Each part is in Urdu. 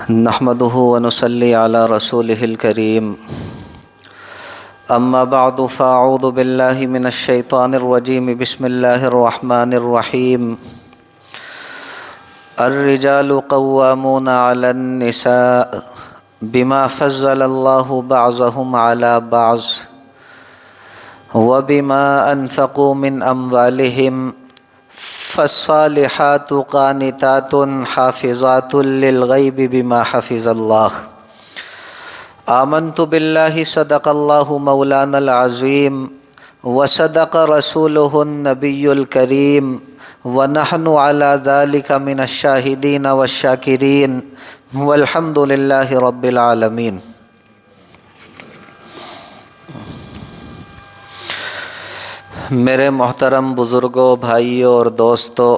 نحمده ونصلي على رسوله الكريم أما بعد فأعوذ بالله من الشيطان الرجيم بسم الله الرحمن الرحيم الرجال قوامون على النساء بما فضل الله بعضهم على بعض وبما أنفقوا من أموالهم فالصالحات قانتات حافظات للغيب بما حفظ الله آمنت بالله صدق الله مولانا العظيم وصدق رسوله النبي الكريم ونحن على ذلك من الشاهدين والشاكرين والحمد لله رب العالمين۔ میرے محترم بزرگوں، بھائیوں اور دوستوں،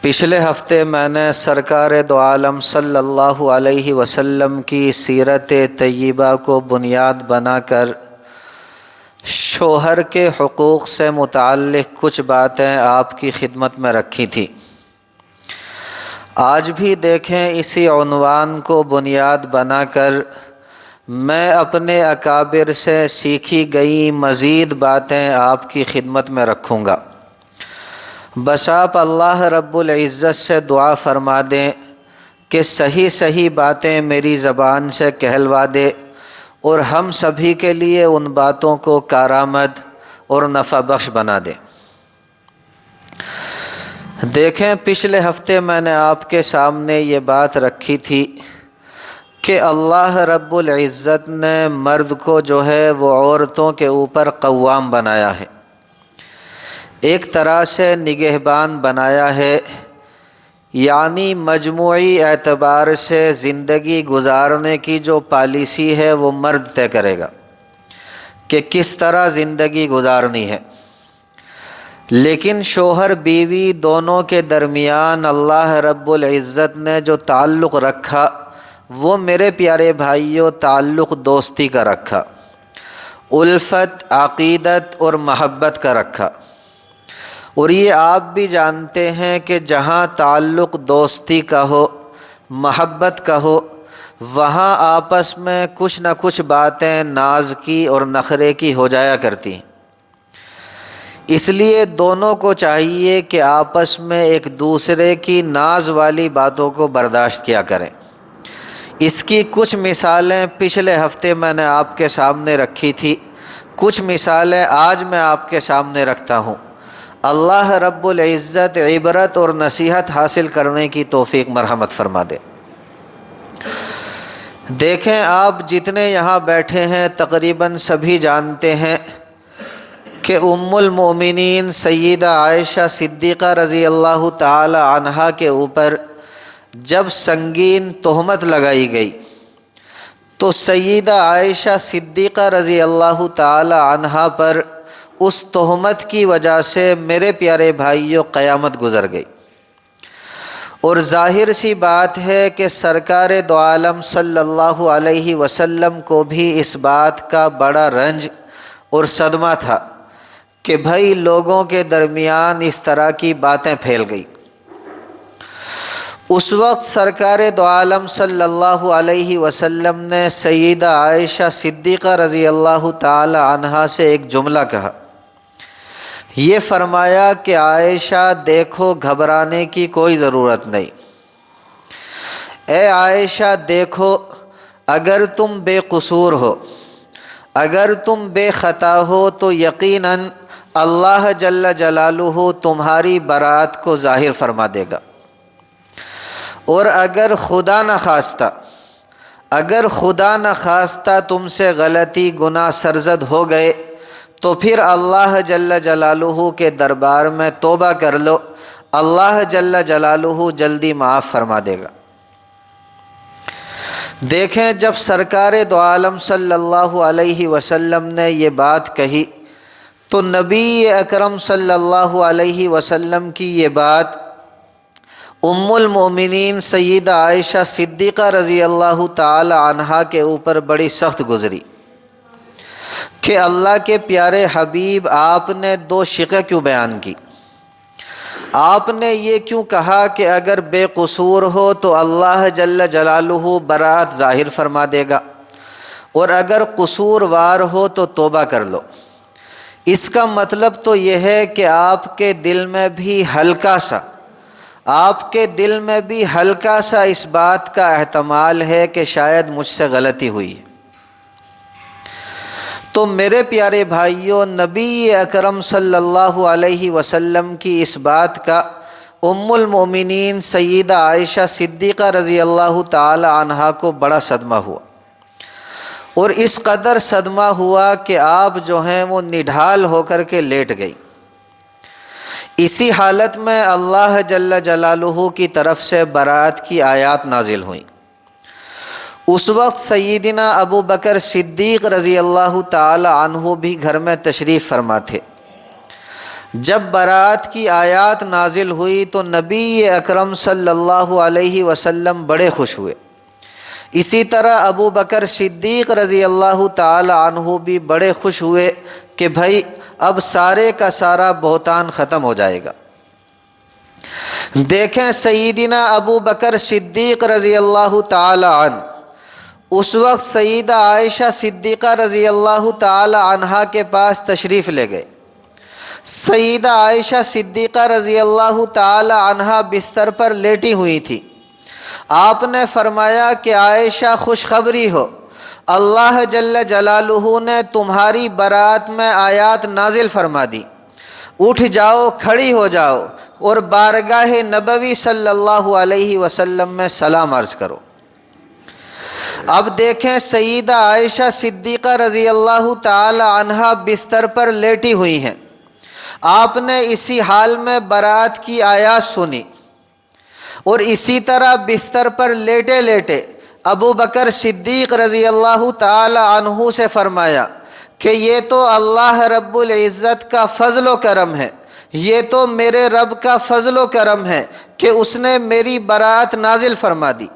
پچھلے ہفتے میں نے سرکار دو عالم صلی اللہ علیہ وسلم کی سیرت طیبہ کو بنیاد بنا کر شوہر کے حقوق سے متعلق کچھ باتیں آپ کی خدمت میں رکھی تھی۔ آج بھی دیکھیں اسی عنوان کو بنیاد بنا کر میں اپنے اکابر سے سیکھی گئی مزید باتیں آپ کی خدمت میں رکھوں گا۔ بس آپ اللہ رب العزت سے دعا فرما دیں کہ صحیح صحیح باتیں میری زبان سے کہلوا دے اور ہم سبھی کے لیے ان باتوں کو کارآمد اور نفع بخش بنا دے۔ دیکھیں، پچھلے ہفتے میں نے آپ کے سامنے یہ بات رکھی تھی کہ اللہ رب العزت نے مرد کو جو ہے وہ عورتوں کے اوپر قوام بنایا ہے، ایک طرح سے نگہبان بنایا ہے، یعنی مجموعی اعتبار سے زندگی گزارنے کی جو پالیسی ہے وہ مرد طے کرے گا کہ کس طرح زندگی گزارنی ہے۔ لیکن شوہر بیوی دونوں کے درمیان اللہ رب العزت نے جو تعلق رکھا وہ میرے پیارے بھائیوں تعلق دوستی کا رکھا، الفت، عقیدت اور محبت کا رکھا۔ اور یہ آپ بھی جانتے ہیں کہ جہاں تعلق دوستی کا ہو، محبت کا ہو، وہاں آپس میں کچھ نہ کچھ باتیں ناز کی اور نخرے کی ہو جایا کرتی ہیں۔ اس لیے دونوں کو چاہیے کہ آپس میں ایک دوسرے کی ناز والی باتوں کو برداشت کیا کریں۔ اس کی کچھ مثالیں پچھلے ہفتے میں نے آپ کے سامنے رکھی تھی، کچھ مثالیں آج میں آپ کے سامنے رکھتا ہوں۔ اللہ رب العزت عبرت اور نصیحت حاصل کرنے کی توفیق مرحمت فرما دے۔ دیکھیں، آپ جتنے یہاں بیٹھے ہیں تقریباً سبھی جانتے ہیں کہ ام المؤمنین سیدہ عائشہ صدیقہ رضی اللہ تعالی عنہا کے اوپر جب سنگین تہمت لگائی گئی تو سیدہ عائشہ صدیقہ رضی اللہ تعالی عنہا پر اس تہمت کی وجہ سے میرے پیارے بھائیوں قیامت گزر گئی۔ اور ظاہر سی بات ہے کہ سرکار دو عالم صلی اللہ علیہ وسلم کو بھی اس بات کا بڑا رنج اور صدمہ تھا کہ بھائی لوگوں کے درمیان اس طرح کی باتیں پھیل گئی۔ اس وقت سرکار دو عالم صلی اللہ علیہ وسلم نے سیدہ عائشہ صدیقہ رضی اللہ تعالی عنہا سے ایک جملہ کہا۔ یہ فرمایا کہ عائشہ دیکھو، گھبرانے کی کوئی ضرورت نہیں۔ اے عائشہ دیکھو، اگر تم بے قصور ہو، اگر تم بے خطا ہو تو یقیناً اللہ جل جلالہ تمہاری برات کو ظاہر فرما دے گا، اور اگر خدا نہ خواستہ تم سے غلطی گناہ سرزد ہو گئے تو پھر اللہ جل جلالہ کے دربار میں توبہ کر لو، اللہ جل جلالہ جلدی معاف فرما دے گا۔ دیکھیں، جب سرکار دو عالم صلی اللہ علیہ وسلم نے یہ بات کہی تو نبی اکرم صلی اللہ علیہ وسلم کی یہ بات ام المؤمنین سیدہ عائشہ صدیقہ رضی اللہ تعالی عنہا کے اوپر بڑی سخت گزری کہ اللہ کے پیارے حبیب آپ نے دو شقیں کیوں بیان کی۔ آپ نے یہ کیوں کہا کہ اگر بے قصور ہو تو اللہ جل جلالہ برات ظاہر فرما دے گا، اور اگر قصوروار ہو تو توبہ کر لو؟ اس کا مطلب تو یہ ہے کہ آپ کے دل میں بھی ہلکا سا اس بات کا احتمال ہے کہ شاید مجھ سے غلطی ہوئی ہے۔ تو میرے پیارے بھائیوں، نبی اکرم صلی اللہ علیہ وسلم کی اس بات کا ام المؤمنین سیدہ عائشہ صدیقہ رضی اللہ تعالی عنہا کو بڑا صدمہ ہوا، اور اس قدر صدمہ ہوا کہ آپ جو ہیں وہ نڈھال ہو کر کے لیٹ گئی۔ اسی حالت میں اللہ جل جلالہ کی طرف سے برات کی آیات نازل ہوئیں۔ اس وقت سیدنا ابو بکر صدیق رضی اللہ تعالی عنہ بھی گھر میں تشریف فرما تھے۔ جب برات کی آیات نازل ہوئی تو نبی اکرم صلی اللہ علیہ وسلم بڑے خوش ہوئے۔ اسی طرح ابو بکر صدیق رضی اللہ تعالی عنہ بھی بڑے خوش ہوئے کہ بھائی اب سارے کا سارا بہتان ختم ہو جائے گا۔ دیکھیں سیدنا ابو بکر صدیق رضی اللہ تعالی عنہ اس وقت سیدہ عائشہ صدیقہ رضی اللہ تعالی عنہا کے پاس تشریف لے گئے۔ سیدہ عائشہ صدیقہ رضی اللہ تعالی عنہا بستر پر لیٹی ہوئی تھی۔ آپ نے فرمایا کہ عائشہ خوشخبری ہو، اللہ جل جلالہ نے تمہاری برات میں آیات نازل فرما دی، اٹھ جاؤ، کھڑی ہو جاؤ اور بارگاہ نبوی صلی اللہ علیہ وسلم میں سلام عرض کرو۔ اب دیکھیں سیدہ عائشہ صدیقہ رضی اللہ تعالی عنہا بستر پر لیٹی ہوئی ہیں، آپ نے اسی حال میں برات کی آیات سنی، اور اسی طرح بستر پر لیٹے لیٹے ابو بکر صدیق رضی اللہ تعالی عنہ سے فرمایا کہ یہ تو اللہ رب العزت کا فضل و کرم ہے، یہ تو میرے رب کا فضل و کرم ہے کہ اس نے میری برات نازل فرما دی،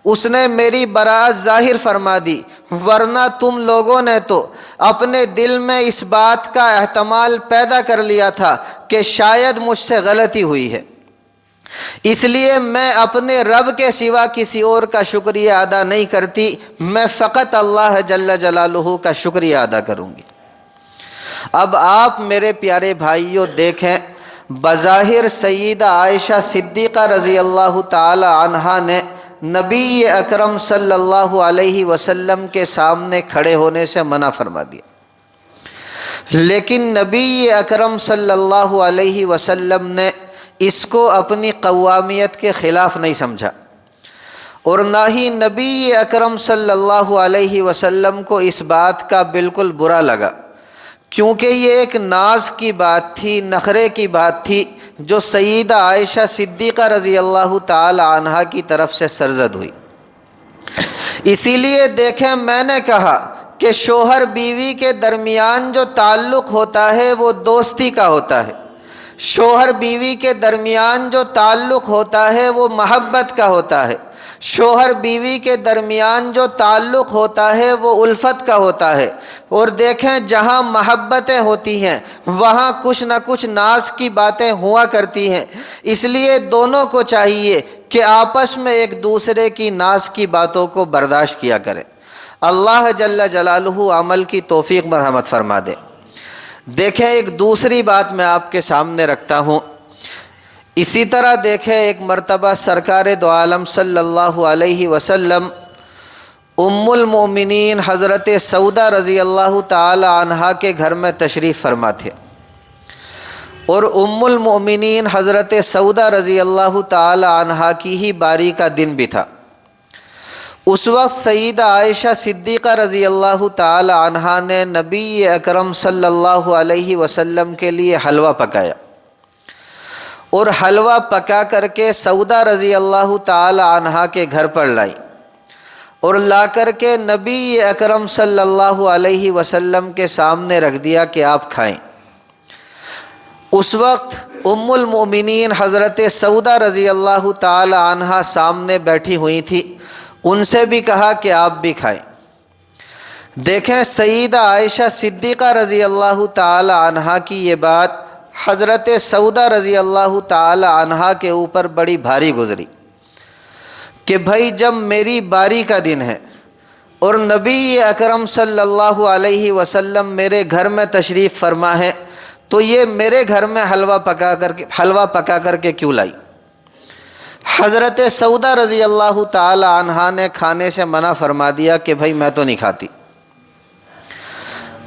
اس نے میری برات ظاہر فرما دی، ورنہ تم لوگوں نے تو اپنے دل میں اس بات کا احتمال پیدا کر لیا تھا کہ شاید مجھ سے غلطی ہوئی ہے، اس لیے میں اپنے رب کے سوا کسی اور کا شکریہ ادا نہیں کرتی، میں فقط اللہ جل جلالہ کا شکریہ ادا کروں گی۔ اب آپ میرے پیارے بھائیوں دیکھیں، بظاہر سیدہ عائشہ صدیقہ رضی اللہ تعالی عنہا نے نبی اکرم صلی اللہ علیہ وسلم کے سامنے کھڑے ہونے سے منع فرما دیا، لیکن نبی اکرم صلی اللہ علیہ وسلم نے اس کو اپنی قوامیت کے خلاف نہیں سمجھا، اور نہ ہی نبی اکرم صلی اللہ علیہ وسلم کو اس بات کا بالکل برا لگا، کیونکہ یہ ایک ناز کی بات تھی، نخرے کی بات تھی جو سیدہ عائشہ صدیقہ رضی اللہ تعالی عنہا کی طرف سے سرزد ہوئی۔ اسی لیے دیکھیں میں نے کہا کہ شوہر بیوی کے درمیان جو تعلق ہوتا ہے وہ دوستی کا ہوتا ہے، شوہر بیوی کے درمیان جو تعلق ہوتا ہے وہ محبت کا ہوتا ہے، شوہر بیوی کے درمیان جو تعلق ہوتا ہے وہ الفت کا ہوتا ہے، اور دیکھیں جہاں محبتیں ہوتی ہیں وہاں کچھ نہ کچھ ناز کی باتیں ہوا کرتی ہیں، اس لیے دونوں کو چاہیے کہ آپس میں ایک دوسرے کی ناز کی باتوں کو برداشت کیا کریں۔ اللہ جل جلالہ عمل کی توفیق مرحمت فرما دے۔ دیکھیں ایک دوسری بات میں آپ کے سامنے رکھتا ہوں، اسی طرح دیکھیں ایک مرتبہ سرکار دو عالم صلی اللہ علیہ وسلم ام المؤمنین حضرت سودہ رضی اللہ تعالی عنہا کے گھر میں تشریف فرما تھے، اور ام المؤمنین حضرت سودہ رضی اللہ تعالی عنہا کی ہی باری کا دن بھی تھا۔ اس وقت سیدہ عائشہ صدیقہ رضی اللہ تعالی عنہا نے نبی اکرم صلی اللہ علیہ وسلم کے لیے حلوہ پکایا، اور حلوہ پکا کر کے سودہ رضی اللہ تعالی عنہا کے گھر پر لائی، اور لا کر کے نبی اکرم صلی اللہ علیہ وسلم کے سامنے رکھ دیا کہ آپ کھائیں۔ اس وقت ام المؤمنین حضرت سودہ رضی اللہ تعالی عنہا سامنے بیٹھی ہوئی تھی، ان سے بھی کہا کہ آپ بھی کھائیں۔ دیکھیں سیدہ عائشہ صدیقہ رضی اللہ تعالی عنہا کی یہ بات حضرت سودا رضی اللہ تعالی عنہا کے اوپر بڑی بھاری گزری کہ بھائی جب میری باری کا دن ہے اور نبی اکرم صلی اللہ علیہ وسلم میرے گھر میں تشریف فرما ہے تو یہ میرے گھر میں حلوہ پکا کر کے کیوں لائی؟ حضرت سودا رضی اللہ تعالی عنہا نے کھانے سے منع فرما دیا کہ بھائی میں تو نہیں کھاتی۔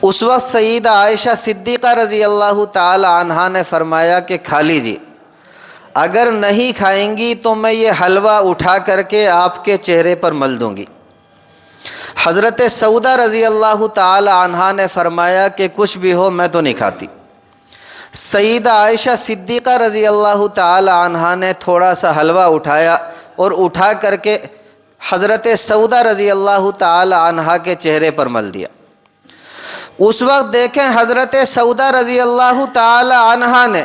اس وقت سیدہ عائشہ صدیقہ رضی اللہ تعالی عنہا نے فرمایا کہ کھا لیجیے، اگر نہیں کھائیں گی تو میں یہ حلوہ اٹھا کر کے آپ کے چہرے پر مل دوں گی۔ حضرت سودا رضی اللہ تعالی عنہا نے فرمایا کہ کچھ بھی ہو میں تو نہیں کھاتی۔ سیدہ عائشہ صدیقہ رضی اللہ تعالی عنہا نے تھوڑا سا حلوہ اٹھایا اور اٹھا کر کے حضرت سودا رضی اللہ تعالی عنہا کے چہرے پر مل دیا۔ اس وقت دیکھیں حضرت سودا رضی اللہ تعالی عنہا نے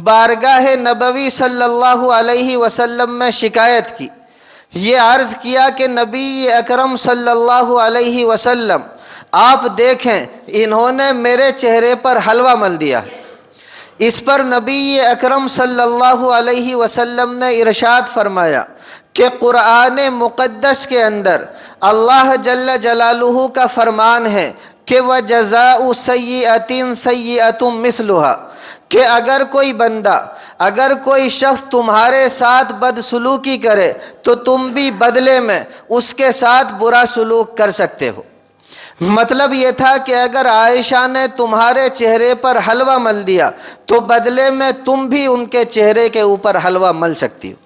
بارگاہ نبوی صلی اللہ علیہ وسلم میں شکایت کی، یہ عرض کیا کہ نبی اکرم صلی اللہ علیہ وسلم آپ دیکھیں انہوں نے میرے چہرے پر حلوہ مل دیا۔ اس پر نبی اکرم صلی اللہ علیہ وسلم نے ارشاد فرمایا کہ قرآن مقدس کے اندر اللہ جل جلالہ کا فرمان ہے کہ وَجَزَاءُ سَيِّئَةٍ سَيِّئَةٌ مِثْلُهَا، کہ اگر کوئی بندہ، اگر کوئی شخص تمہارے ساتھ بدسلوکی کرے تو تم بھی بدلے میں اس کے ساتھ برا سلوک کر سکتے ہو۔ مطلب یہ تھا کہ اگر عائشہ نے تمہارے چہرے پر حلوہ مل دیا تو بدلے میں تم بھی ان کے چہرے کے اوپر حلوہ مل سکتی ہو۔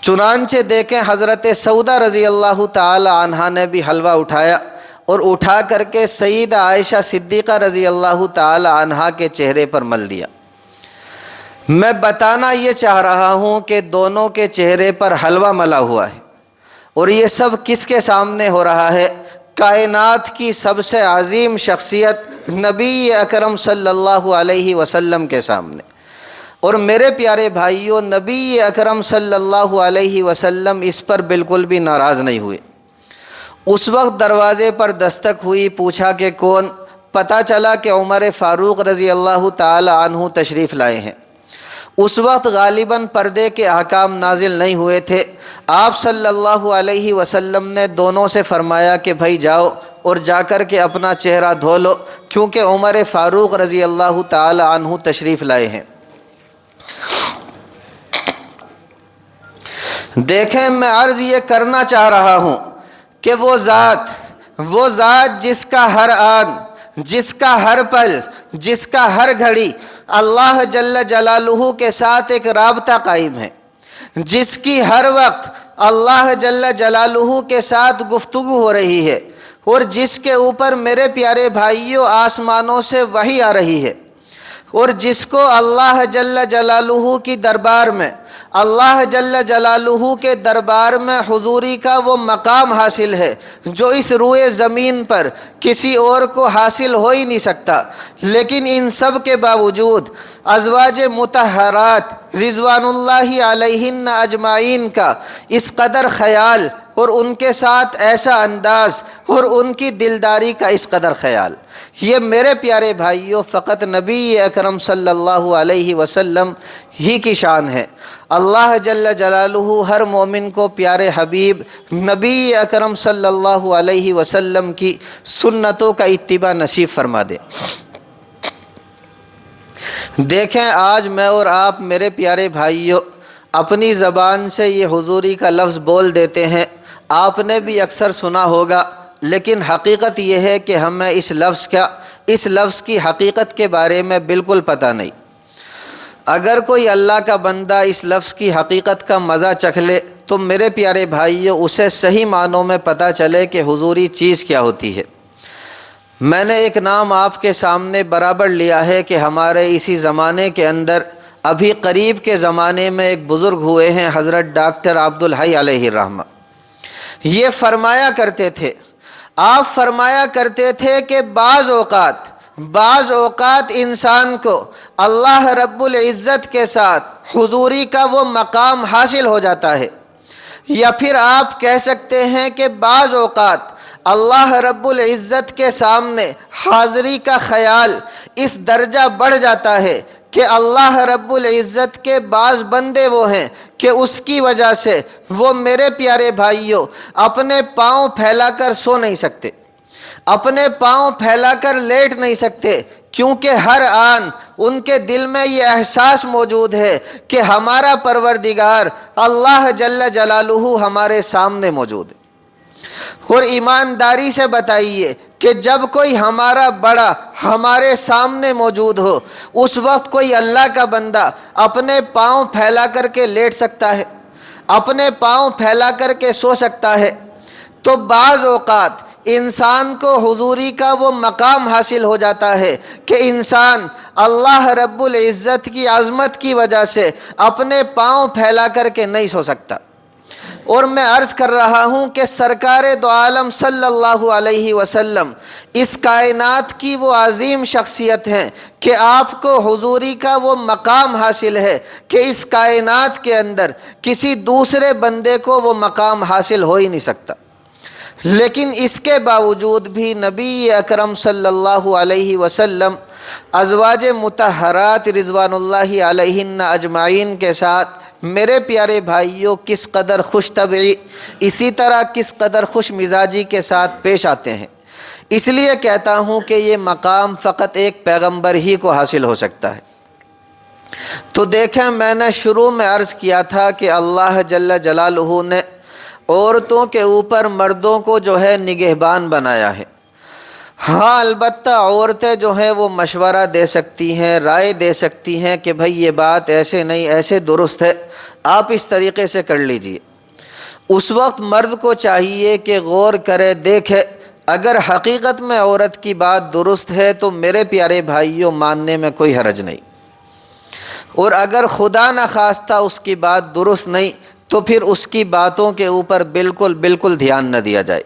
چنانچہ دیکھیں حضرت سودا رضی اللہ تعالی عنہا نے بھی حلوہ اٹھایا اور اٹھا کر کے سیدہ عائشہ صدیقہ رضی اللہ تعالی عنہا کے چہرے پر مل دیا۔ میں بتانا یہ چاہ رہا ہوں کہ دونوں کے چہرے پر حلوہ ملا ہوا ہے اور یہ سب کس کے سامنے ہو رہا ہے؟ کائنات کی سب سے عظیم شخصیت نبی اکرم صلی اللہ علیہ وسلم کے سامنے۔ اور میرے پیارے بھائیوں، نبی اکرم صلی اللہ علیہ وسلم اس پر بالکل بھی ناراض نہیں ہوئے۔ اس وقت دروازے پر دستک ہوئی، پوچھا کہ کون؟ پتہ چلا کہ عمر فاروق رضی اللہ تعالی عنہ تشریف لائے ہیں۔ اس وقت غالباً پردے کے احکام نازل نہیں ہوئے تھے۔ آپ صلی اللہ علیہ وسلم نے دونوں سے فرمایا کہ بھائی جاؤ اور جا کر کے اپنا چہرہ دھو لو، کیونکہ عمر فاروق رضی اللہ تعالی عنہ تشریف لائے ہیں۔ دیکھیں میں عرض یہ کرنا چاہ رہا ہوں کہ وہ ذات جس کا ہر آن، جس کا ہر پل، جس کا ہر گھڑی اللہ جل جلالہ کے ساتھ ایک رابطہ قائم ہے، جس کی ہر وقت اللہ جل جلالہ کے ساتھ گفتگو ہو رہی ہے، اور جس کے اوپر میرے پیارے بھائیوں آسمانوں سے وحی آ رہی ہے، اور جس کو اللہ جل جلالہ کی دربار میں، اللہ جل جلالہ کے دربار میں حضوری کا وہ مقام حاصل ہے جو اس روئے زمین پر کسی اور کو حاصل ہو ہی نہیں سکتا۔ لیکن ان سب کے باوجود ازواج مطہرات رضوان اللہ علیہن اجمعین کا اس قدر خیال اور ان کے ساتھ ایسا انداز اور ان کی دلداری کا اس قدر خیال، یہ میرے پیارے بھائیوں فقط نبی اکرم صلی اللہ علیہ وسلم ہی کی شان ہے۔ اللہ جل جلالہ ہر مومن کو پیارے حبیب نبی اکرم صلی اللہ علیہ وسلم کی سنتوں کا اتباع نصیب فرما دے۔ دیکھیں آج میں اور آپ میرے پیارے بھائیوں اپنی زبان سے یہ حضوری کا لفظ بول دیتے ہیں، آپ نے بھی اکثر سنا ہوگا، لیکن حقیقت یہ ہے کہ ہمیں اس لفظ کی حقیقت کے بارے میں بالکل پتہ نہیں۔ اگر کوئی اللہ کا بندہ اس لفظ کی حقیقت کا مزہ چکھ لے تو میرے پیارے بھائیوں اسے صحیح معنوں میں پتہ چلے کہ حضوری چیز کیا ہوتی ہے۔ میں نے ایک نام آپ کے سامنے برابر لیا ہے کہ ہمارے اسی زمانے کے اندر ابھی قریب کے زمانے میں ایک بزرگ ہوئے ہیں، حضرت ڈاکٹر عبدالحی علیہ الرحمہ۔ یہ فرمایا کرتے تھے، آپ فرمایا کرتے تھے کہ بعض اوقات انسان کو اللہ رب العزت کے ساتھ حضوری کا وہ مقام حاصل ہو جاتا ہے، یا پھر آپ کہہ سکتے ہیں کہ بعض اوقات اللہ رب العزت کے سامنے حاضری کا خیال اس درجہ بڑھ جاتا ہے کہ اللہ رب العزت کے بعض بندے وہ ہیں کہ اس کی وجہ سے وہ میرے پیارے بھائیوں اپنے پاؤں پھیلا کر سو نہیں سکتے، اپنے پاؤں پھیلا کر لیٹ نہیں سکتے، کیونکہ ہر آن ان کے دل میں یہ احساس موجود ہے کہ ہمارا پروردگار اللہ جل جلالہ ہمارے سامنے موجود ہے۔ اور ایمانداری سے بتائیے کہ جب کوئی ہمارا بڑا ہمارے سامنے موجود ہو، اس وقت کوئی اللہ کا بندہ اپنے پاؤں پھیلا کر کے لیٹ سکتا ہے، اپنے پاؤں پھیلا کر کے سو سکتا ہے؟ تو بعض اوقات انسان کو حضوری کا وہ مقام حاصل ہو جاتا ہے کہ انسان اللہ رب العزت کی عظمت کی وجہ سے اپنے پاؤں پھیلا کر کے نہیں سو سکتا۔ اور میں عرض کر رہا ہوں کہ سرکار دو عالم صلی اللہ علیہ وسلم اس کائنات کی وہ عظیم شخصیت ہیں کہ آپ کو حضوری کا وہ مقام حاصل ہے کہ اس کائنات کے اندر کسی دوسرے بندے کو وہ مقام حاصل ہو ہی نہیں سکتا۔ لیکن اس کے باوجود بھی نبی اکرم صلی اللہ علیہ وسلم ازواج مطہرات رضوان اللہ علیہن اجمعین کے ساتھ میرے پیارے بھائیوں کس قدر خوش طبعی، اسی طرح کس قدر خوش مزاجی کے ساتھ پیش آتے ہیں۔ اس لیے کہتا ہوں کہ یہ مقام فقط ایک پیغمبر ہی کو حاصل ہو سکتا ہے۔ تو دیکھیں، میں نے شروع میں عرض کیا تھا کہ اللہ جل جلالہ نے عورتوں کے اوپر مردوں کو جو ہے نگہبان بنایا ہے۔ ہاں البتہ عورتیں جو ہیں وہ مشورہ دے سکتی ہیں، رائے دے سکتی ہیں کہ بھئی یہ بات ایسے نہیں، ایسے درست ہے، آپ اس طریقے سے کر لیجئے۔ اس وقت مرد کو چاہیے کہ غور کرے، دیکھے، اگر حقیقت میں عورت کی بات درست ہے تو میرے پیارے بھائیوں ماننے میں کوئی حرج نہیں، اور اگر خدا نخواستہ اس کی بات درست نہیں تو پھر اس کی باتوں کے اوپر بالکل دھیان نہ دیا جائے۔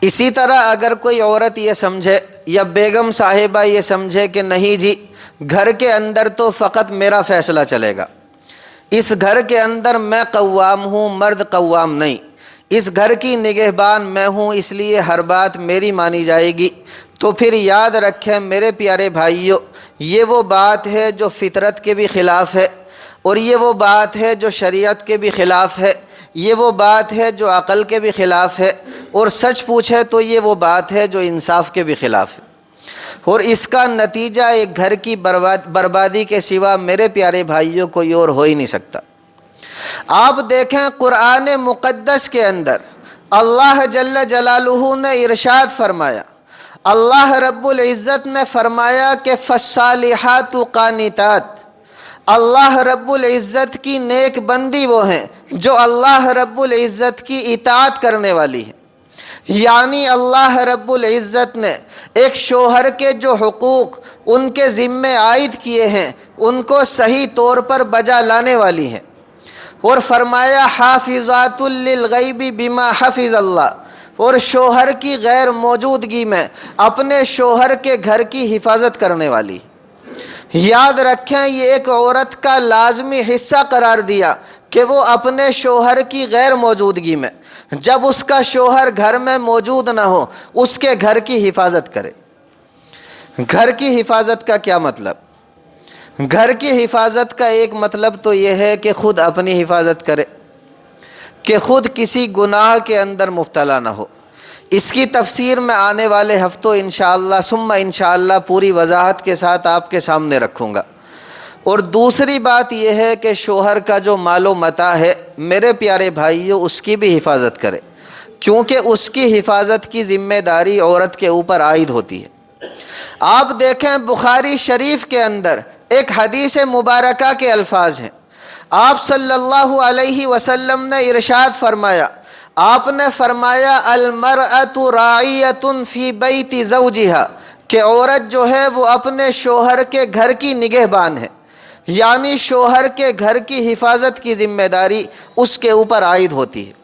اسی طرح اگر کوئی عورت یہ سمجھے یا بیگم صاحبہ یہ سمجھے کہ نہیں جی، گھر کے اندر تو فقط میرا فیصلہ چلے گا، اس گھر کے اندر میں قوام ہوں، مرد قوام نہیں، اس گھر کی نگہبان میں ہوں، اس لیے ہر بات میری مانی جائے گی، تو پھر یاد رکھیں میرے پیارے بھائیوں، یہ وہ بات ہے جو فطرت کے بھی خلاف ہے، اور یہ وہ بات ہے جو شریعت کے بھی خلاف ہے، یہ وہ بات ہے جو عقل کے بھی خلاف ہے، اور سچ پوچھے تو یہ وہ بات ہے جو انصاف کے بھی خلاف ہے، اور اس کا نتیجہ ایک گھر کی بربادی کے سوا میرے پیارے بھائیوں کوئی اور ہو ہی نہیں سکتا۔ آپ دیکھیں قرآن مقدس کے اندر اللہ جل جلالہ نے ارشاد فرمایا، اللہ رب العزت نے فرمایا کہ فالصالحات قانتات، اللہ رب العزت کی نیک بندی وہ ہیں جو اللہ رب العزت کی اطاعت کرنے والی ہیں۔ یعنی اللہ رب العزت نے ایک شوہر کے جو حقوق ان کے ذمے عائد کیے ہیں ان کو صحیح طور پر بجا لانے والی ہیں، اور فرمایا حافظات للغیب بما حفظ اللہ، اور شوہر کی غیر موجودگی میں اپنے شوہر کے گھر کی حفاظت کرنے والی۔ یاد رکھیں یہ ایک عورت کا لازمی حصہ قرار دیا کہ وہ اپنے شوہر کی غیر موجودگی میں، جب اس کا شوہر گھر میں موجود نہ ہو، اس کے گھر کی حفاظت کرے۔ گھر کی حفاظت کا کیا مطلب؟ گھر کی حفاظت کا ایک مطلب تو یہ ہے کہ خود اپنی حفاظت کرے، کہ خود کسی گناہ کے اندر مبتلا نہ ہو۔ اس کی تفسیر میں آنے والے ہفتوں انشاءاللہ ثم انشاءاللہ پوری وضاحت کے ساتھ آپ کے سامنے رکھوں گا۔ اور دوسری بات یہ ہے کہ شوہر کا جو مال و متاع ہے میرے پیارے بھائیوں اس کی بھی حفاظت کرے، کیونکہ اس کی حفاظت کی ذمہ داری عورت کے اوپر عائد ہوتی ہے۔ آپ دیکھیں بخاری شریف کے اندر ایک حدیث مبارکہ کے الفاظ ہیں، آپ صلی اللہ علیہ وسلم نے ارشاد فرمایا، آپ نے فرمایا المرأۃ راعیۃ فی بیت زوجہا، کہ عورت جو ہے وہ اپنے شوہر کے گھر کی نگہبان ہے، یعنی شوہر کے گھر کی حفاظت کی ذمہ داری اس کے اوپر عائد ہوتی ہے۔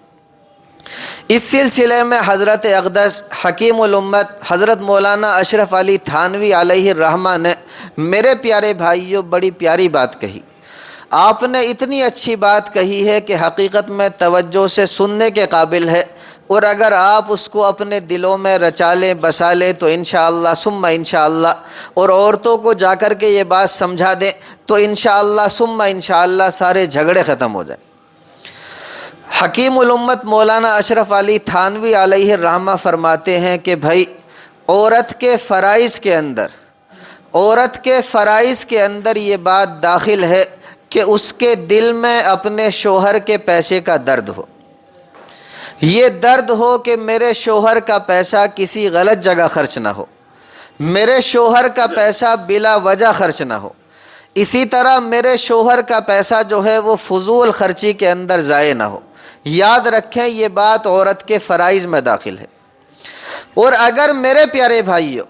اس سلسلے میں حضرت اقدس حکیم الامت حضرت مولانا اشرف علی تھانوی علیہ الرحمہ نے میرے پیارے بھائیوں بڑی پیاری بات کہی۔ آپ نے اتنی اچھی بات کہی ہے کہ حقیقت میں توجہ سے سننے کے قابل ہے، اور اگر آپ اس کو اپنے دلوں میں رچا لیں بسا لیں تو انشاءاللہ ثم انشاءاللہ، اور عورتوں کو جا کر کے یہ بات سمجھا دیں تو انشاءاللہ ثم انشاءاللہ سارے جھگڑے ختم ہو جائیں۔ حکیم الامت مولانا اشرف علی تھانوی علیہ الرحمہ فرماتے ہیں کہ بھائی عورت کے فرائض کے اندر یہ بات داخل ہے کہ اس کے دل میں اپنے شوہر کے پیسے کا درد ہو، یہ درد ہو کہ میرے شوہر کا پیسہ کسی غلط جگہ خرچ نہ ہو، میرے شوہر کا پیسہ بلا وجہ خرچ نہ ہو، اسی طرح میرے شوہر کا پیسہ جو ہے وہ فضول خرچی کے اندر ضائع نہ ہو۔ یاد رکھیں یہ بات عورت کے فرائض میں داخل ہے۔ اور اگر میرے پیارے بھائیوں،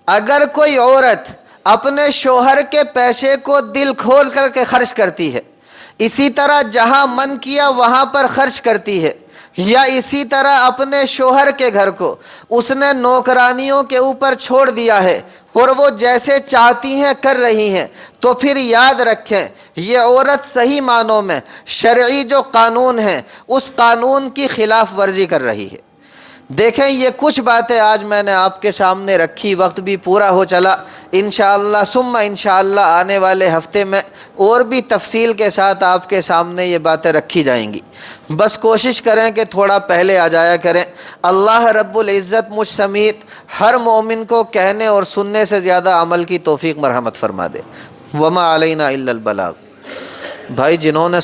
اگر کوئی عورت اپنے شوہر کے پیسے کو دل کھول کر کے خرچ کرتی ہے، اسی طرح جہاں من کیا وہاں پر خرچ کرتی ہے، یا اسی طرح اپنے شوہر کے گھر کو اس نے نوکرانیوں کے اوپر چھوڑ دیا ہے اور وہ جیسے چاہتی ہیں کر رہی ہیں، تو پھر یاد رکھیں یہ عورت صحیح معنوں میں شرعی جو قانون ہے اس قانون کی خلاف ورزی کر رہی ہے۔ دیکھیں یہ کچھ باتیں آج میں نے آپ کے سامنے رکھی، وقت بھی پورا ہو چلا، انشاءاللہ ثم انشاءاللہ آنے والے ہفتے میں اور بھی تفصیل کے ساتھ آپ کے سامنے یہ باتیں رکھی جائیں گی۔ بس کوشش کریں کہ تھوڑا پہلے آ جایا کریں۔ اللہ رب العزت مجھ سمیت ہر مومن کو کہنے اور سننے سے زیادہ عمل کی توفیق مرحمت فرما دے۔ وما علینا الا البلاغ۔ بھائی جنہوں نے